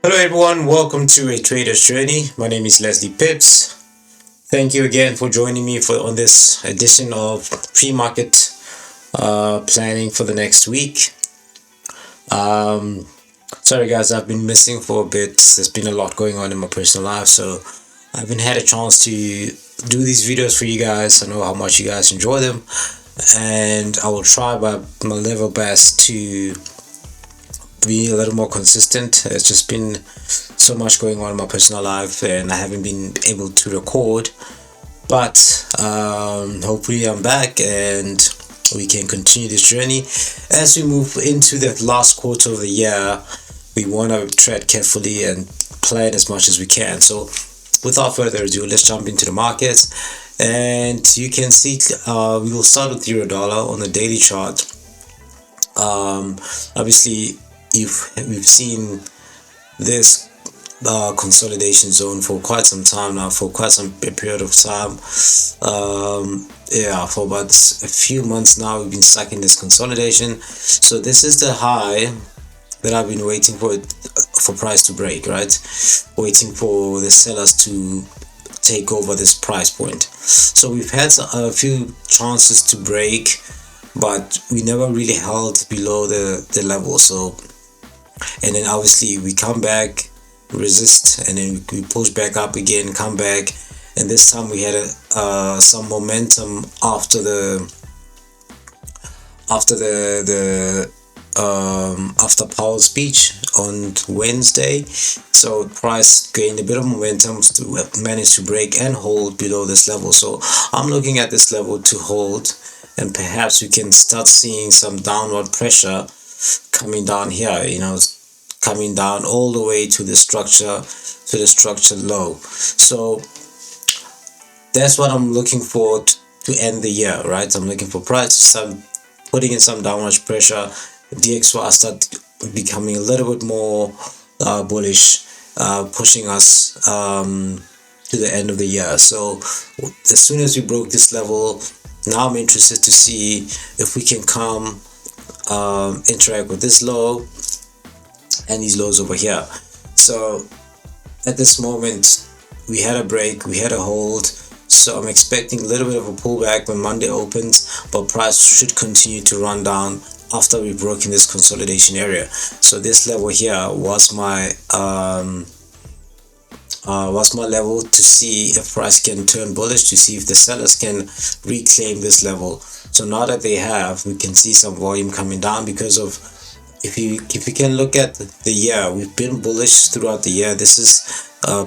Hello everyone, welcome to A Trader's Journey. My name is Leslie Pips. Thank you again for joining me on this edition of pre-market planning for the next week. Sorry guys, I've been missing for a bit. There's been a lot going on in my personal life, so I haven't had a chance to do these videos for you guys. I know how much you guys enjoy them, and I will try my level best to be a little more consistent. It's just been so much going on in my personal life and I haven't been able to record, but hopefully I'm back and we can continue this journey. As we move into the last quarter of the year, we want to tread carefully and plan as much as we can. So without further ado, let's jump into the markets. And you can see we will start with $0 on the daily chart. Obviously, if we've seen this consolidation zone for quite some time now, for quite some period of time, for about a few months now we've been stuck in this consolidation. So this is the high that I've been waiting for price to break, right? Waiting for the sellers to take over this price point. So we've had a few chances to break, but we never really held below the level. So, and then obviously we come back, resist, and then we push back up again, come back, and this time we had some momentum after Powell's speech on Wednesday. So price gained a bit of momentum to manage to break and hold below this level. So I'm looking at this level to hold, and perhaps we can start seeing some downward pressure coming down here, coming down all the way to the structure low. So that's what I'm looking for to end the year, right? I'm looking for price to start putting in some downward pressure. DXY start becoming a little bit more bullish, pushing us to the end of the year. So as soon as we broke this level, now I'm interested to see if we can come interact with this low and these lows over here. So at this moment we had a break, we had a hold, so I'm expecting a little bit of a pullback when Monday opens, but price should continue to run down after we've broken this consolidation area. So this level here was my level to see if price can turn bullish, to see if the sellers can reclaim this level. So now that they have, we can see some volume coming down because of, if you can look at the year, we've been bullish throughout the year. This is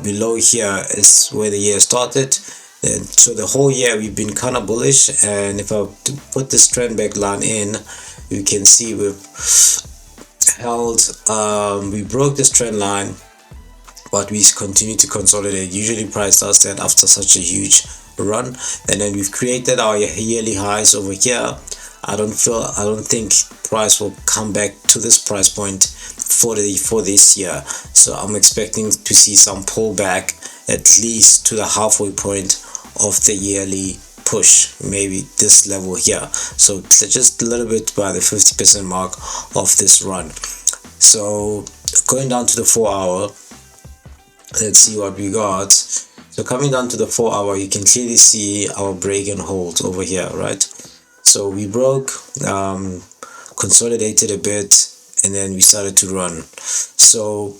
below here is where the year started, and so the whole year we've been kind of bullish. And if I put this trend back line in, you can see we've held, we broke this trend line, but we continue to consolidate. Usually price does that after such a huge run, and then we've created our yearly highs over here. I don't think price will come back to this price point for this year. So I'm expecting to see some pullback at least to the halfway point of the yearly push, maybe this level here. So just a little bit by the 50% mark of this run. So going down to the 4-hour, let's see what we got. So coming down to the 4-hour, you can clearly see our break and hold over here, right? So we broke, consolidated a bit, and then we started to run. So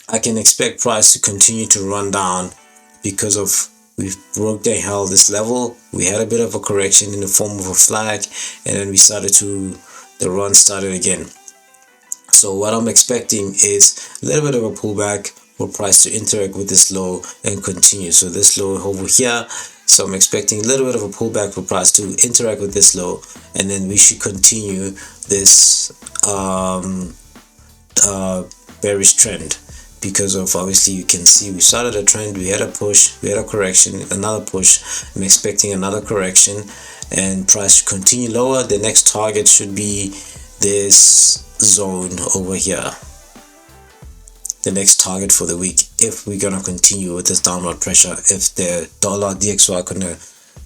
I can expect price to continue to run down because of we broke and held this level. We had a bit of a correction in the form of a flag, and then the run started again. So what I'm expecting is a little bit of a pullback for price to interact with this low and continue. So this low over here, so I'm expecting a little bit of a pullback for price to interact with this low, and then we should continue this bearish trend, because of, obviously you can see we started a trend, we had a push, we had a correction, another push. I'm expecting another correction, and price should continue lower. The next target should be this zone over here, the next target for the week, if we're gonna continue with this downward pressure. If the dollar DXY gonna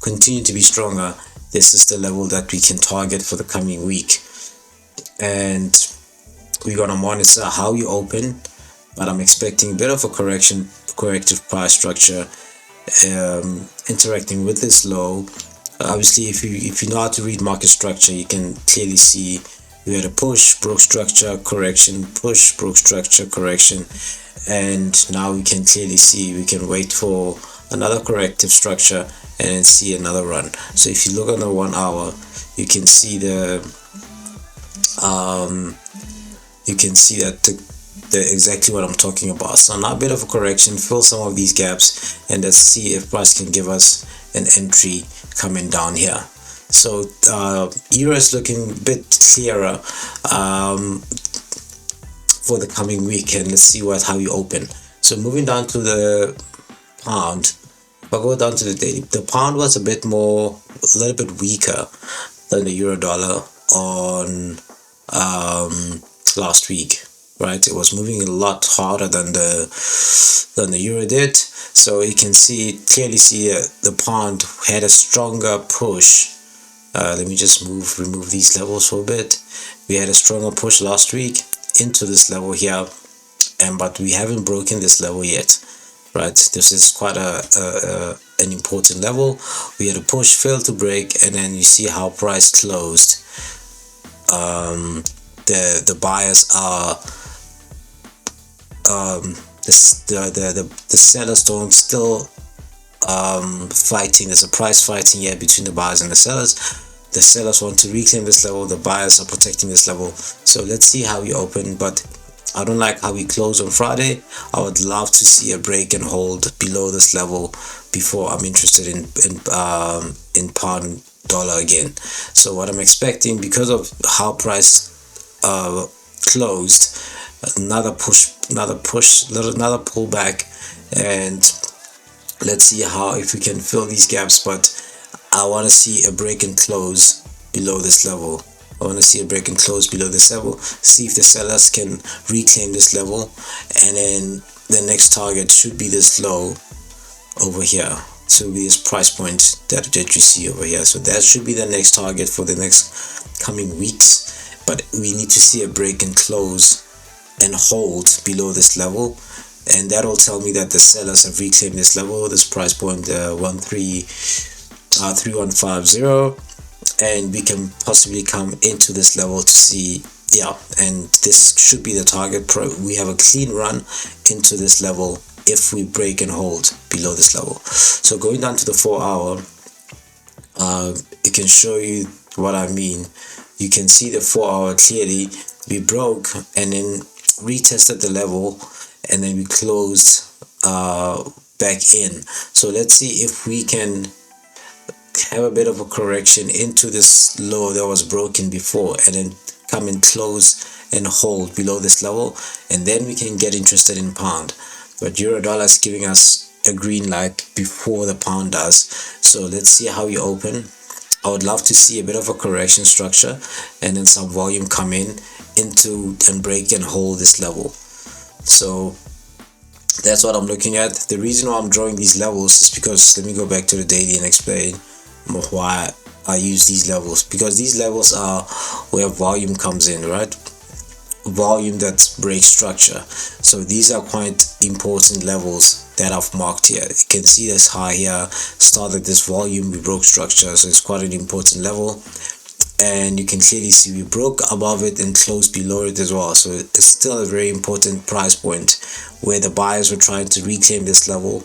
continue to be stronger, this is the level that we can target for the coming week. And we're gonna monitor how you open, but I'm expecting a bit of a corrective price structure interacting with this low. Obviously, if you know how to read market structure, you can clearly see we had a push, broke structure, correction, push, broke structure, correction, and now we can clearly see we can wait for another corrective structure and then see another run. So if you look on the 1 hour, you can see the exactly what I'm talking about. So now a bit of a correction, fill some of these gaps, and let's see if price can give us an entry coming down here. So euro is looking a bit clearer for the coming week, and let's see how we open. So moving down to the pound, if I go down to the daily, the pound was a little bit weaker than the euro dollar on last week, right? It was moving a lot harder than the euro did. So you can clearly see the pound had a stronger push. Let me just remove these levels for a bit. We had a stronger push last week into this level here, but we haven't broken this level yet, right? This is quite an important level. We had a push, failed to break, and then you see how price closed. The buyers are the sellers don't still fighting. There's a price fighting here between the buyers and the sellers. The sellers want to reclaim this level, the buyers are protecting this level. So let's see how we open, but I don't like how we close on Friday. I would love to see a break and hold below this level before I'm interested in pound dollar again. So what I'm expecting, because of how price closed, another pullback, and let's see if we can fill these gaps. But I want to see a break and close below this level. I want to see a break and close below this level, see if the sellers can reclaim this level, and then the next target should be this low over here. So this price point that you see over here. So that should be the next target for the next coming weeks. But we need to see a break and close and hold below this level, and that will tell me that the sellers have reclaimed this level, this price point 3150, and we can possibly come into this level to see, and this should be the target. We have a clean run into this level if we break and hold below this level. So going down to the 4 hour, it can show you what I mean. You can see the 4 hour clearly. We broke and then retested the level, and then we closed back in. So let's see if we can have a bit of a correction into this low that was broken before, and then come and close and hold below this level, and then we can get interested in pound. But euro dollar is giving us a green light before the pound does. So let's see how we open. I would love to see a bit of a correction structure and then some volume come into and break and hold this level. So that's what I'm looking at. The reason why I'm drawing these levels is because, let me go back to the daily and explain why I use these levels. Because these levels are where volume comes in, right? Volume that breaks structure. So these are quite important levels that I've marked here. You can see this high here started this volume, we broke structure, so it's quite an important level, and you can clearly see we broke above it and closed below it as well. So it's still a very important price point where the buyers were trying to reclaim this level,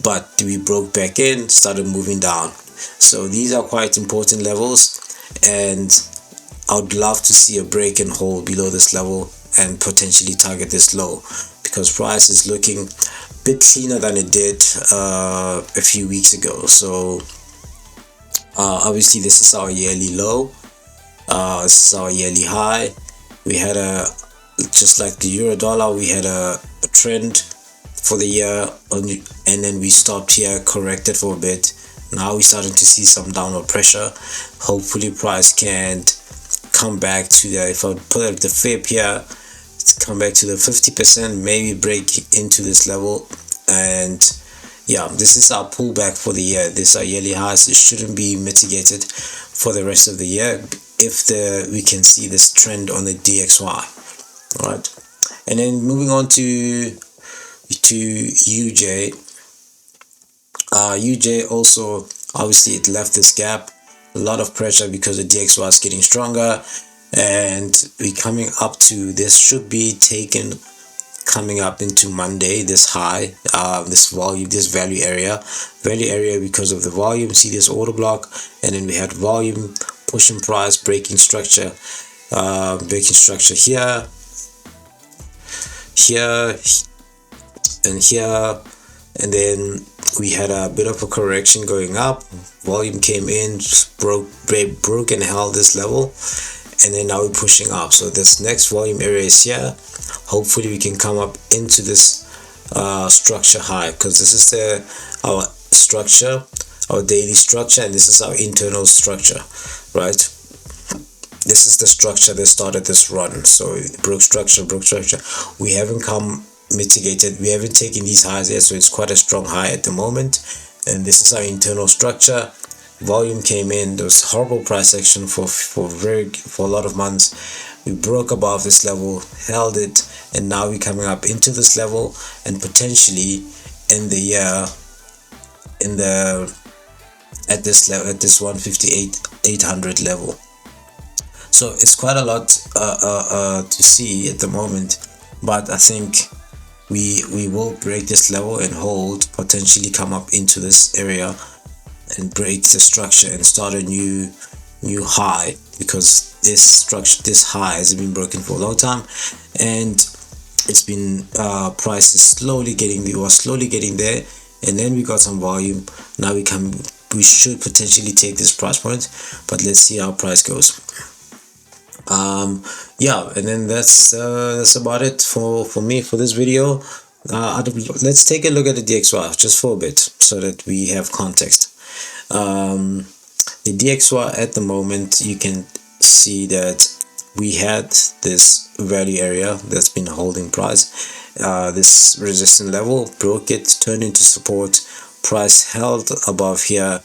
but we broke back in, started moving down. So these are quite important levels, and I would love to see a break and hold below this level and potentially target this low, because price is looking a bit cleaner than it did a few weeks ago. So obviously this is our yearly low, this is our yearly high. We had just like the euro dollar, we had a trend for the year, and then we stopped here, corrected for a bit. Now we're starting to see some downward pressure. Hopefully price can come back to if I put the fib here, come back to the 50%, maybe break into this level. And this is our pullback for the year. This is our yearly highs. It shouldn't be mitigated for the rest of the year if we can see this trend on the DXY. All right, And then moving on to UJ. UJ also, obviously it left this gap, a lot of pressure because the DXY is getting stronger, and we coming up to this, should be taken coming up into Monday, this high, this volume, this value area because of the volume. See this order block, and then we had volume pushing price, breaking structure here, and here, and then we had a bit of a correction going up. Volume came in, broke and held this level, and then now we're pushing up. So this next volume area is here. Hopefully we can come up into this structure high, because this is our structure, our daily structure, and this is our internal structure, right? This is the structure that started this run. So broke structure. We haven't come mitigated, we haven't taken these highs yet, so it's quite a strong high at the moment. And this is our internal structure. Volume came in, there was horrible price action for a lot of months. We broke above this level, held it, and now we're coming up into this level, and potentially in the year, at this level, at this 158,800 level. So it's quite a lot to see at the moment, but I think we will break this level and hold, potentially come up into this area and break the structure and start a new high, because this high has been broken for a long time, and it's been price is slowly getting there, and then we got some volume. Now we should potentially take this price point, but let's see how price goes. Yeah, and then that's about it for me for this video. Let's take a look at the DXY just for a bit, so that we have context. The DXY at the moment, you can see that we had this value area that's been holding price, this resistance level, broke it, turned into support, price held above here,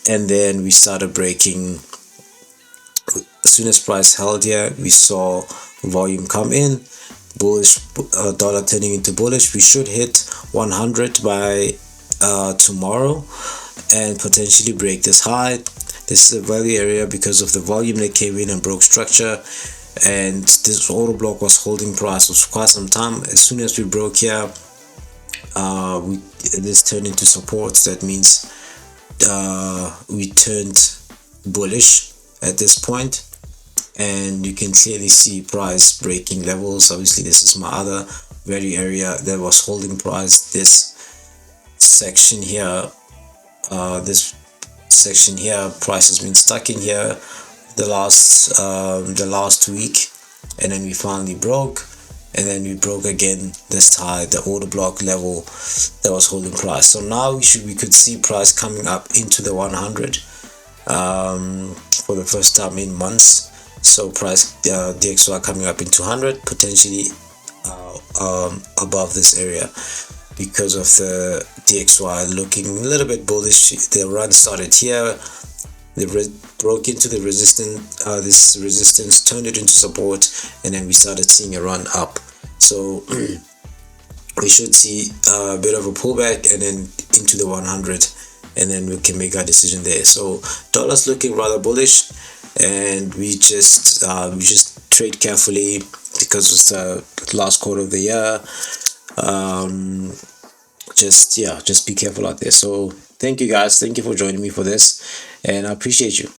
and then we started breaking. As soon as price held here, we saw volume come in, bullish, dollar turning into bullish. We should hit 100 by tomorrow and potentially break this high. This is a value area because of the volume that came in and broke structure, and this order block was holding price for quite some time. As soon as we broke here, this turned into support. That means we turned bullish at this point, and you can clearly see price breaking levels. Obviously this is my other value area that was holding price. This section here, price has been stuck in here the last week, and then we finally broke, and then we broke again this high, the order block level that was holding price. So now we could see price coming up into the 100 for the first time in months. So price DXY coming up into 100, potentially above this area, because of the DXY looking a little bit bullish. The run started here, they broke into the resistance, this resistance, turned it into support, and then we started seeing a run up. So we should see a bit of a pullback and then into the 100, and then we can make our decision there. So dollar's looking rather bullish, and we just trade carefully because it's the last quarter of the year. Just be careful out there. So thank you guys, thank you for joining me for this, and I appreciate you.